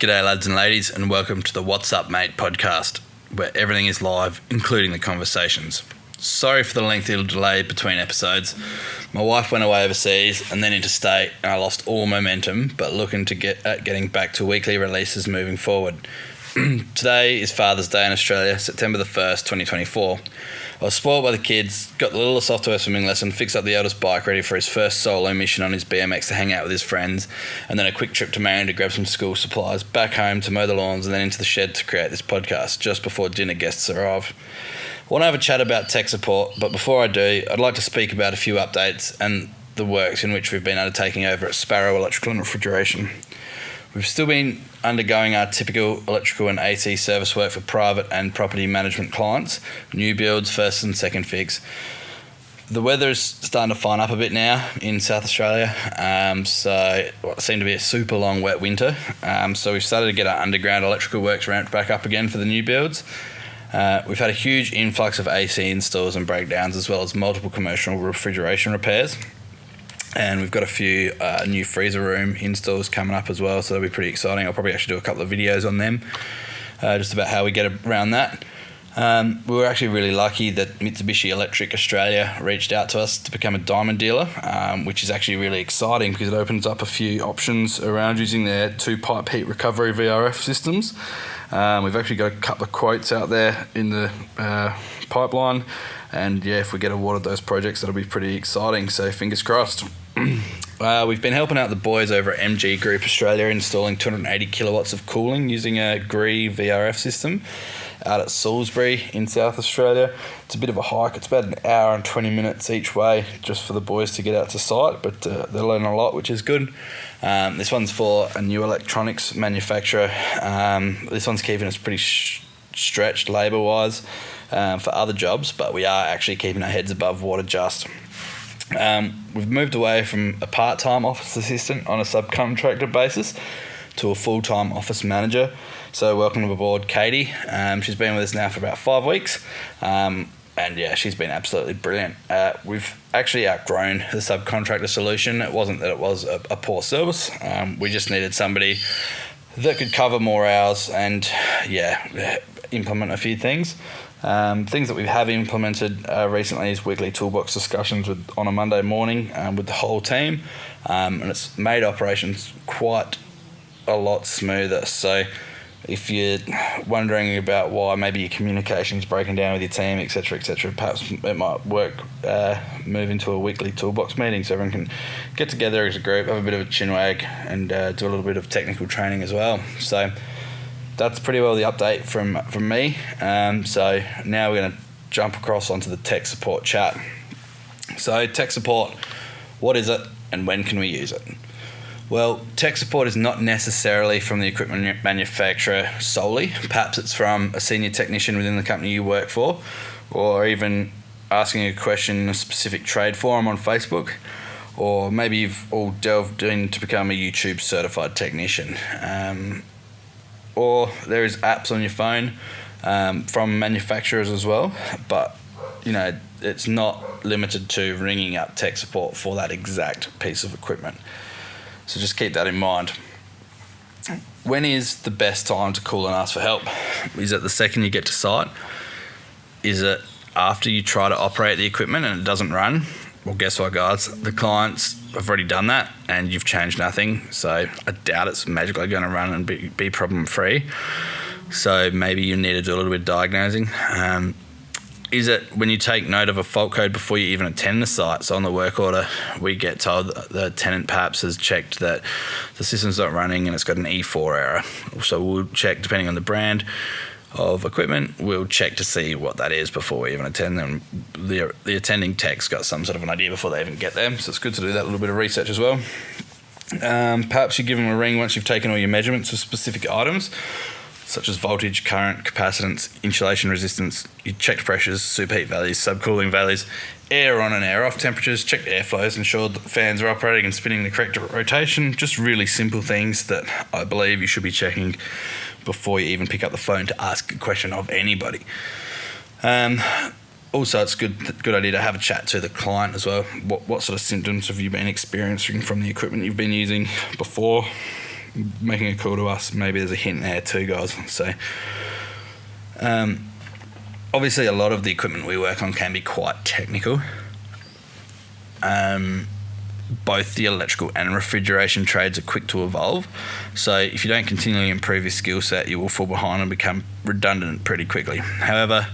G'day lads and ladies, and welcome to the What's Up Mate podcast, where everything is live, including the conversations. Sorry for the lengthy delay between episodes. My wife went away overseas and then interstate, and I lost all momentum, but looking to getting back to weekly releases moving forward. Today is Father's Day in Australia, September the 1st, 2024. I was spoiled by the kids, got the little software swimming lesson, fixed up the eldest bike ready for his first solo mission on his BMX to hang out with his friends, and then a quick trip to Marion to grab some school supplies, back home to mow the lawns, and then into the shed to create this podcast just before dinner guests arrive. I want to have a chat about tech support, but before I do, I'd like to speak about a few updates and the works in which we've been undertaking over at Sparrow Electrical and Refrigeration. We've still been undergoing our typical electrical and AC service work for private and property management clients, new builds, first and second fix. The weather is starting to fine up a bit now in South Australia, so it seemed to be a super long wet winter. So we've started to get our underground electrical works ramped back up again for the new builds. We've had a huge influx of AC installs and breakdowns, as well as multiple commercial refrigeration repairs. And we've got a few new freezer room installs coming up as well, so that'll be pretty exciting. I'll probably actually do a couple of videos on them, just about how we get around that. We were actually really lucky that Mitsubishi Electric Australia reached out to us to become a diamond dealer, which is actually really exciting because it opens up a few options around using their two-pipe heat recovery VRF systems. We've actually got a couple of quotes out there in the pipeline, and yeah, if we get awarded those projects, that'll be pretty exciting, so fingers crossed. We've been helping out the boys over at MG Group Australia installing 280 kilowatts of cooling using a GREE VRF system out at Salisbury in South Australia. It's a bit of a hike. It's about an hour and 20 minutes each way just for the boys to get out to site, but they're learning a lot, which is good. This one's for a new electronics manufacturer. This one's keeping us pretty stretched labour-wise for other jobs, but we are actually keeping our heads above water just. We've moved away from a part-time office assistant on a subcontractor basis to a full-time office manager. So welcome aboard Katie. She's been with us now for about 5 weeks. And yeah, she's been absolutely brilliant. We've actually outgrown the subcontractor solution. It wasn't that it was a poor service. We just needed somebody that could cover more hours and implement a few things. Things that we have implemented recently is weekly toolbox discussions on a Monday morning with the whole team, and it's made operations quite a lot smoother. So if you're wondering about why maybe your communication's breaking down with your team, etc., perhaps it might work move into a weekly toolbox meeting so everyone can get together as a group, have a bit of a chinwag, and do a little bit of technical training as well. So that's pretty well the update from me. So now we're going to jump across onto the tech support chat. So tech support, what is it and when can we use it? Well, tech support is not necessarily from the equipment manufacturer solely. Perhaps it's from a senior technician within the company you work for, or even asking a question in a specific trade forum on Facebook, or maybe you've all delved in to become a YouTube certified technician. Or there is apps on your phone from manufacturers as well, but it's not limited to ringing up tech support for that exact piece of equipment. So just keep that in mind. When is the best time to call and ask for help? Is it the second you get to site? Is it after you try to operate the equipment and it doesn't run? Well, guess what, guys? The clients have already done that and you've changed nothing. So I doubt it's magically going to run and be problem-free. So maybe you need to do a little bit of diagnosing. Is it when you take note of a fault code before you even attend the site? So on the work order, we get told that the tenant perhaps has checked that the system's not running and it's got an E4 error. So we'll check, depending on the brand of equipment, we'll check to see what that is before we even attend them. The attending tech's got some sort of an idea before they even get there, so it's good to do that little bit of research as well. Perhaps you give them a ring once you've taken all your measurements of specific items, such as voltage, current, capacitance, insulation resistance. You checked pressures, superheat values, subcooling values, air on and air off temperatures, checked airflows, ensured that the fans are operating and spinning the correct rotation. Just really simple things that I believe you should be checking before you even pick up the phone to ask a question of anybody. Also, it's a good idea to have a chat to the client as well. What sort of symptoms have you been experiencing from the equipment you've been using before? making a call to us. Maybe there's a hint there too, guys. So obviously a lot of the equipment we work on can be quite technical. Both the electrical and refrigeration trades are quick to evolve. So if you don't continually improve your skill set, you will fall behind and become redundant pretty quickly. However,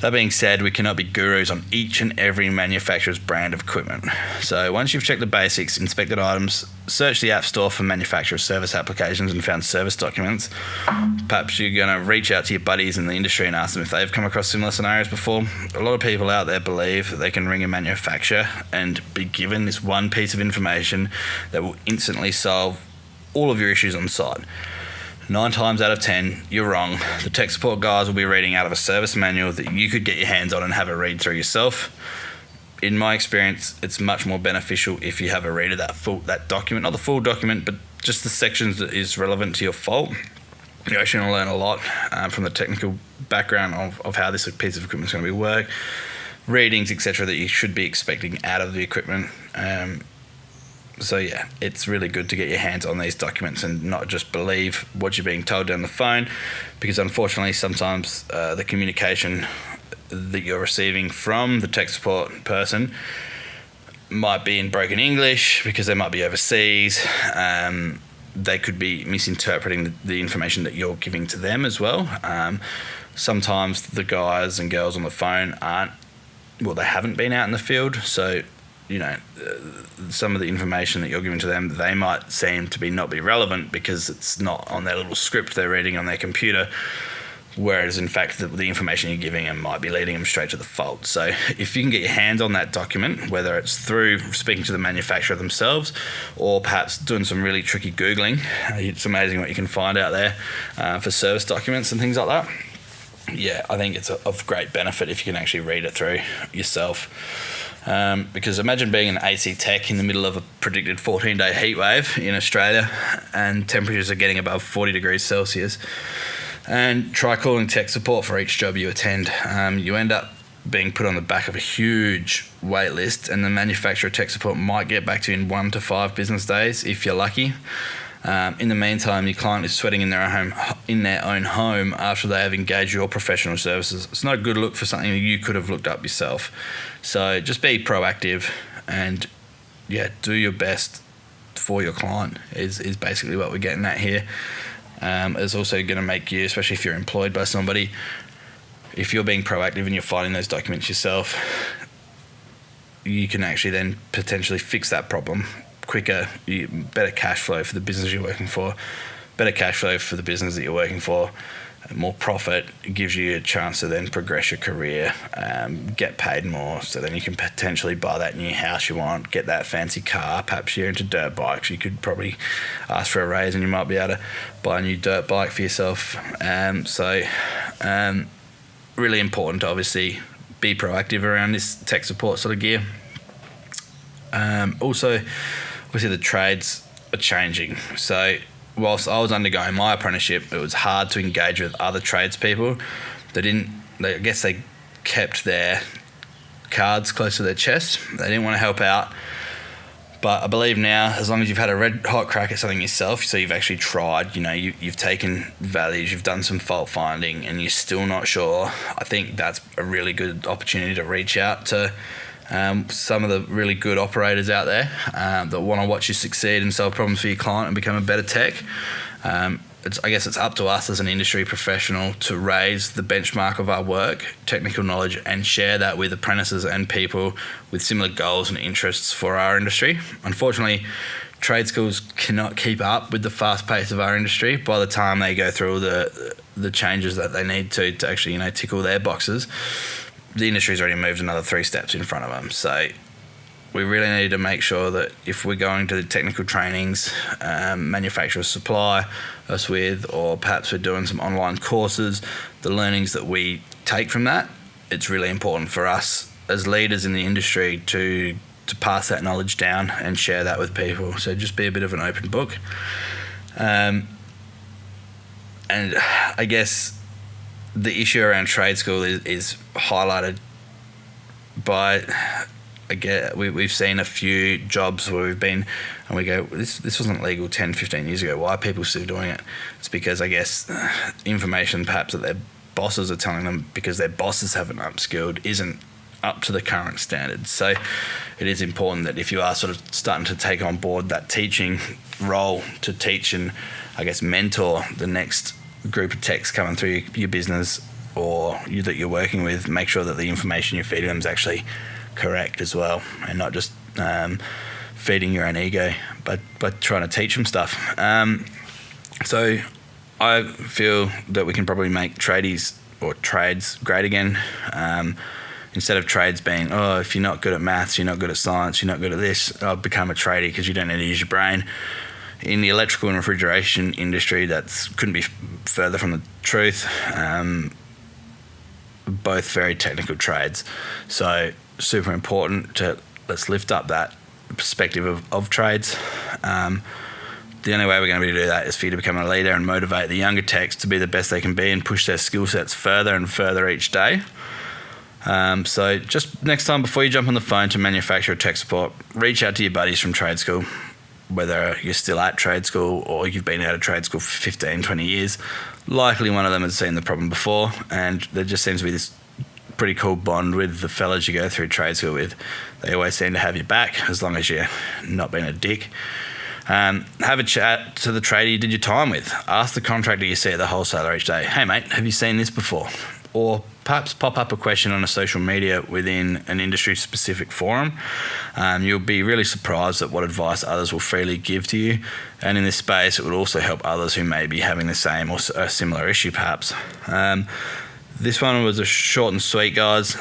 that being said, we cannot be gurus on each and every manufacturer's brand of equipment. So once you've checked the basics, inspected items, searched the App Store for manufacturer service applications and found service documents, perhaps you're going to reach out to your buddies in the industry and ask them if they've come across similar scenarios before. A lot of people out there believe that they can ring a manufacturer and be given this one piece of information that will instantly solve all of your issues on site. 9 times out of 10, you're wrong. The tech support guys will be reading out of a service manual that you could get your hands on and have a read through yourself. In my experience, it's much more beneficial if you have a read of that document, not the full document, but just the sections that is relevant to your fault. You're actually going to learn a lot from the technical background of how this piece of equipment is going to be work, readings, etc., that you should be expecting out of the equipment. So yeah, it's really good to get your hands on these documents and not just believe what you're being told down the phone, because unfortunately sometimes the communication that you're receiving from the tech support person might be in broken English because they might be overseas. They could be misinterpreting the information that you're giving to them as well. Sometimes the guys and girls on the phone they haven't been out in the field, so some of the information that you're giving to them, they might seem to not be relevant because it's not on their little script they're reading on their computer, whereas in fact the information you're giving them might be leading them straight to the fault. So if you can get your hands on that document, whether it's through speaking to the manufacturer themselves or perhaps doing some really tricky Googling, it's amazing what you can find out there for service documents and things like that. Yeah, I think it's of great benefit if you can actually read it through yourself. Because imagine being an AC tech in the middle of a predicted 14-day heat wave in Australia and temperatures are getting above 40 degrees Celsius, and try calling tech support for each job you attend. You end up being put on the back of a huge wait list, and the manufacturer tech support might get back to you in 1 to 5 business days if you're lucky. In the meantime, your client is sweating in their own home after they have engaged your professional services. It's not a good look for something that you could have looked up yourself. So just be proactive and do your best for your client is basically what we're getting at here. It's also going to make you, especially if you're employed by somebody, if you're being proactive and you're finding those documents yourself, you can actually then potentially fix that problem quicker. Better cash flow for the business you're working for, more profit. It gives you a chance to then progress your career, get paid more, so then you can potentially buy that new house you want, get that fancy car. Perhaps you're into dirt bikes, you could probably ask for a raise and you might be able to buy a new dirt bike for yourself. Really important to obviously be proactive around this tech support sort of gear. Also, obviously the trades are changing. So whilst I was undergoing my apprenticeship, it was hard to engage with other tradespeople. I guess they kept their cards close to their chest. They didn't want to help out. But I believe now, as long as you've had a red hot crack at something yourself, so you've actually tried, you've taken values, you've done some fault finding, and you're still not sure, I think that's a really good opportunity to reach out to some of the really good operators out there that want to watch you succeed and solve problems for your client and become a better tech. I guess it's up to us as an industry professional to raise the benchmark of our work, technical knowledge, and share that with apprentices and people with similar goals and interests for our industry. Unfortunately, trade schools cannot keep up with the fast pace of our industry. By the time they go through all the changes that they need to actually tick all their boxes, the industry's already moved another 3 steps in front of them. So we really need to make sure that if we're going to the technical trainings manufacturers supply us with, or perhaps we're doing some online courses, the learnings that we take from that, it's really important for us as leaders in the industry to pass that knowledge down and share that with people. So just be a bit of an open book. And I guess the issue around trade school is highlighted by we've seen a few jobs where we've been and we go, this wasn't legal 10, 15 years ago. Why are people still doing it? It's because, I guess, information perhaps that their bosses are telling them because their bosses haven't upskilled isn't up to the current standards. So it is important that if you are sort of starting to take on board that teaching role to teach and, I guess, mentor the next group of techs coming through your business or that you're working with, make sure that the information you're feeding them is actually correct as well, and not just feeding your own ego, but trying to teach them stuff. So I feel that we can probably make tradies or trades great again. Instead of trades being, if you're not good at maths, you're not good at science, you're not good at this, I'll become a tradie because you don't need to use your brain. In the electrical and refrigeration industry, that couldn't be further from the truth. Both very technical trades. So super important to let's lift up that perspective of trades. The only way we're going to be able to do that is for you to become a leader and motivate the younger techs to be the best they can be and push their skill sets further and further each day. So just next time before you jump on the phone to manufacturer tech support, reach out to your buddies from trade school, whether you're still at trade school or you've been out of trade school for 15, 20 years. Likely one of them has seen the problem before, and there just seems to be this pretty cool bond with the fellas you go through trade school with. They always seem to have your back as long as you're not being a dick. Have a chat to the trader you did your time with. Ask the contractor you see at the wholesaler each day, hey mate, have you seen this before? Or perhaps pop up a question on a social media within an industry-specific forum. You'll be really surprised at what advice others will freely give to you. And in this space, it would also help others who may be having the same or a similar issue, perhaps. This one was a short and sweet, guys.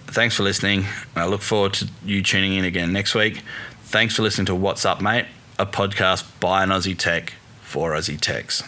Thanks for listening. I look forward to you tuning in again next week. Thanks for listening to What's Up, Mate, a podcast by an Aussie Tech for Aussie Techs.